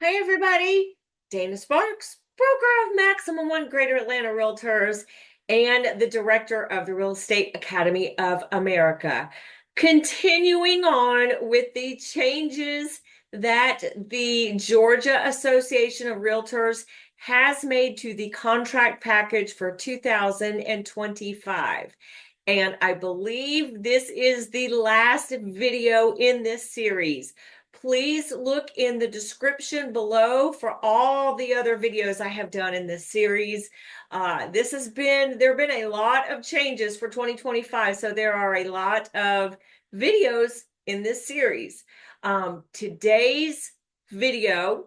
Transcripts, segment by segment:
Hi, everybody. Dana Sparks, broker of Maximum One Greater Atlanta Realtors and the director of the Real Estate Academy of America. Continuing on with the changes that the Georgia Association of Realtors has made to the contract package for 2025. And I believe this is the last video in this series. Please look in the description below for all the other videos I have done in this series. There have been a lot of changes for 2025, so there are a lot of videos in this series. Today's video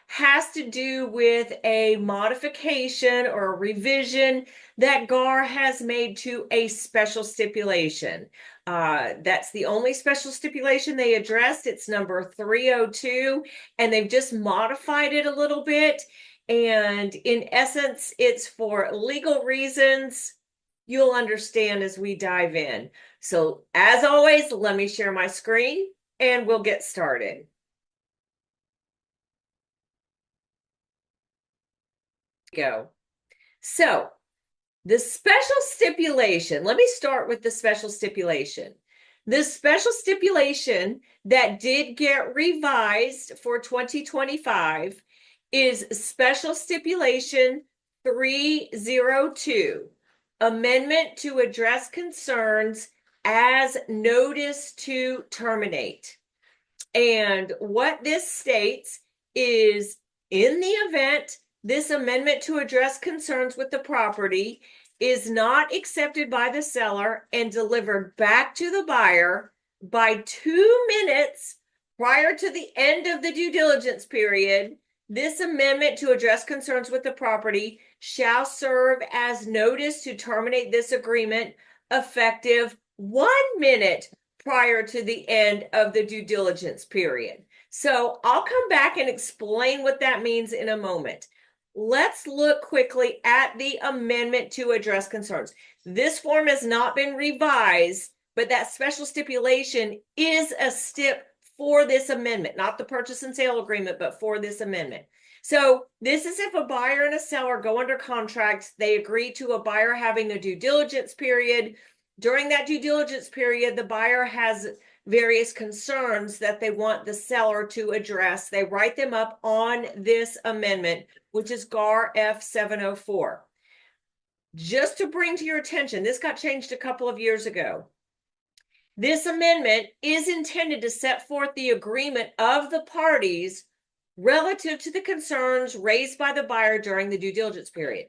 has to do with a modification or a revision that GAR has made to a special stipulation. That's the only special stipulation they addressed. It's number 302, and they've just modified it a little bit. And in essence, it's for legal reasons. You'll understand as we dive in. So as always, let me share my screen and we'll get started. Go. So the special stipulation, let me start with the special stipulation. The special stipulation that did get revised for 2025 is Special Stipulation 302, Amendment to Address Concerns as Notice to Terminate. And what this states is, in the event this amendment to address concerns with the property is not accepted by the seller and delivered back to the buyer by 2 minutes prior to the end of the due diligence period, this amendment to address concerns with the property shall serve as notice to terminate this agreement effective 1 minute prior to the end of the due diligence period. So I'll come back and explain what that means in a moment. Let's look quickly at the amendment to address concerns. This form has not been revised, but that special stipulation is a stip for this amendment, not the purchase and sale agreement, but for this amendment. So this is if a buyer and a seller go under contract, they agree to a buyer having a due diligence period. During that due diligence period, the buyer has various concerns that they want the seller to address. They write them up on this amendment, which is GAR F704. Just to bring to your attention, this got changed a couple of years ago. This amendment is intended to set forth the agreement of the parties relative to the concerns raised by the buyer during the due diligence period.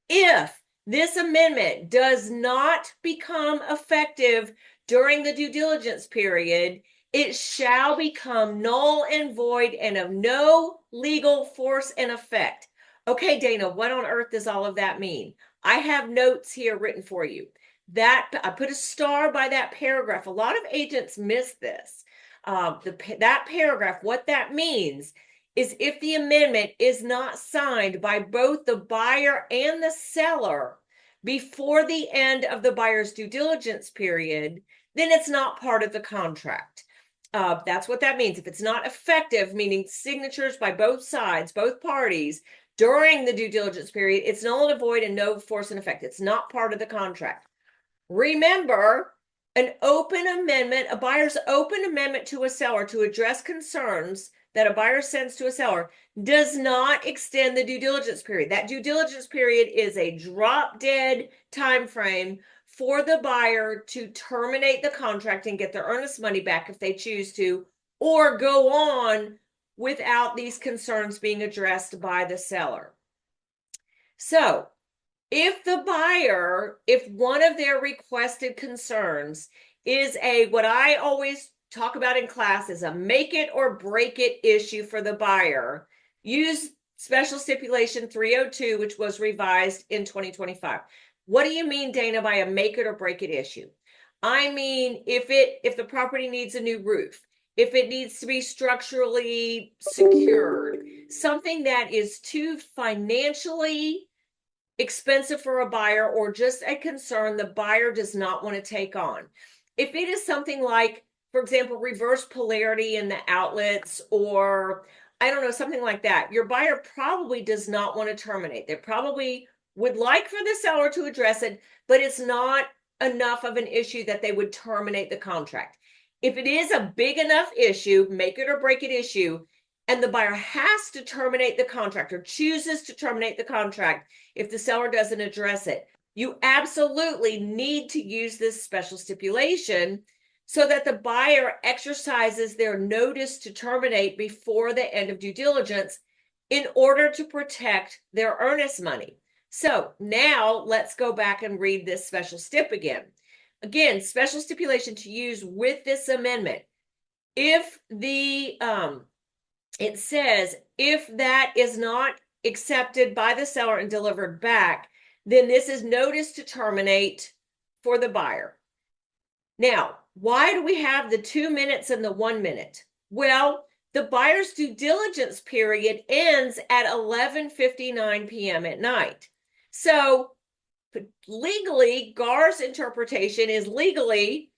If this amendment does not become effective during the due diligence period, it shall become null and void and of no legal force and effect. Okay, Dana, what on earth does all of that mean? I have notes here written for you. That I put a star by that paragraph. A lot of agents miss this. That paragraph, what that means is if the amendment is not signed by both the buyer and the seller before the end of the buyer's due diligence period, then it's not part of the contract. That's what that means. If it's not effective, meaning signatures by both sides, both parties, during the due diligence period, it's null and void and no force and effect. It's not part of the contract. Remember, an open amendment, a buyer's open amendment to a seller to address concerns that a buyer sends to a seller does not extend the due diligence period. That due diligence period is a drop dead time frame for the buyer to terminate the contract and get their earnest money back if they choose to, or go on without these concerns being addressed by the seller. So if the buyer, if one of their requested concerns is what I always talk about in class is a make it or break it issue for the buyer, use Special Stipulation 302, which was revised in 2025. What do you mean, Dana, by a make it or break it issue? I mean, if the property needs a new roof, if it needs to be structurally secured, something that is too financially expensive for a buyer or just a concern the buyer does not want to take on. If it is something like, for example, reverse polarity in the outlets or I don't know, something like that. Your buyer probably does not want to terminate. They probably would like for the seller to address it, but it's not enough of an issue that they would terminate the contract. If it is a big enough issue, make it or break it issue, and the buyer has to terminate the contract or chooses to terminate the contract if the seller doesn't address it, you absolutely need to use this special stipulation so that the buyer exercises their notice to terminate before the end of due diligence in order to protect their earnest money. So now let's go back and read this special stip again. Again, special stipulation to use with this amendment. If the it says if that is not accepted by the seller and delivered back, then this is notice to terminate for the buyer. Now, why do we have the 2 minutes and the 1 minute? Well, the buyer's due diligence period ends at 11:59 p.m. at night. So legally, GAR's interpretation is legally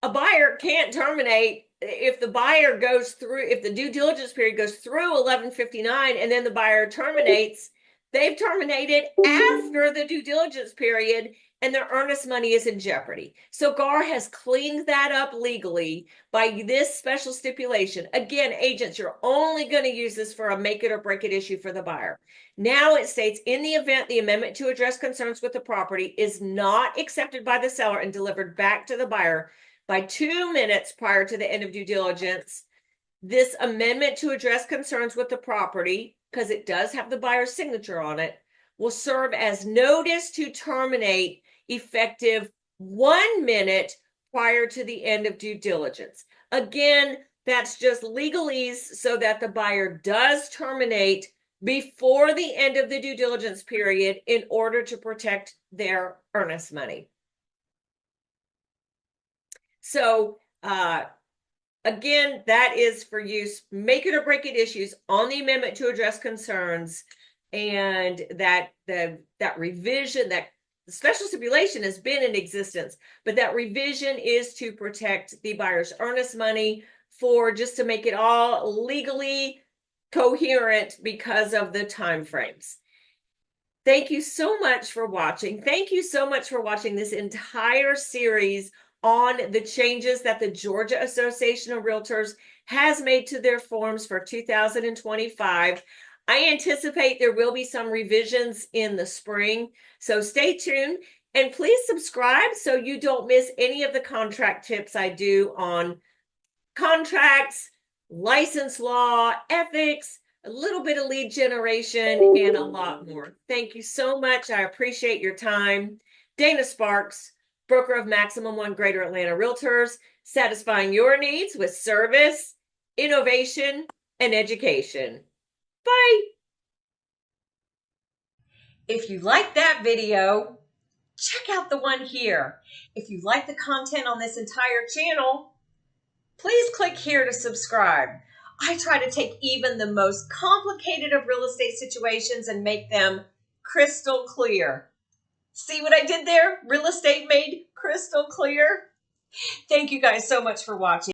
a buyer can't terminate if the buyer goes through, if the due diligence period goes through 11:59 and then the buyer terminates, they've terminated after the due diligence period and their earnest money is in jeopardy. So GAR has cleaned that up legally by this special stipulation. Again, agents, you're only going to use this for a make it or break it issue for the buyer. Now it states, in the event the amendment to address concerns with the property is not accepted by the seller and delivered back to the buyer by 2 minutes prior to the end of due diligence, this amendment to address concerns with the property, because it does have the buyer's signature on it, will serve as notice to terminate effective 1 minute prior to the end of due diligence. Again, that's just legalese so that the buyer does terminate before the end of the due diligence period in order to protect their earnest money. So again, that is for use, make it or break it issues on the amendment to address concerns, and that revision, that special stipulation has been in existence, but that revision is to protect the buyer's earnest money, for just to make it all legally coherent because of the time frames. Thank you so much for watching. Thank you so much for watching this entire series on the changes that the Georgia Association of Realtors has made to their forms for 2025. I anticipate there will be some revisions in the spring, so stay tuned and please subscribe so you don't miss any of the contract tips I do on contracts, license law, ethics, a little bit of lead generation, and a lot more. Thank you so much. I appreciate your time. Dana Sparks, broker of Maximum One Greater Atlanta Realtors, satisfying your needs with service, innovation, and education. Bye. If you like that video, check out the one here. If you like the content on this entire channel, please click here to subscribe. I try to take even the most complicated of real estate situations and make them crystal clear. See what I did there? Real estate made crystal clear. Thank you guys so much for watching.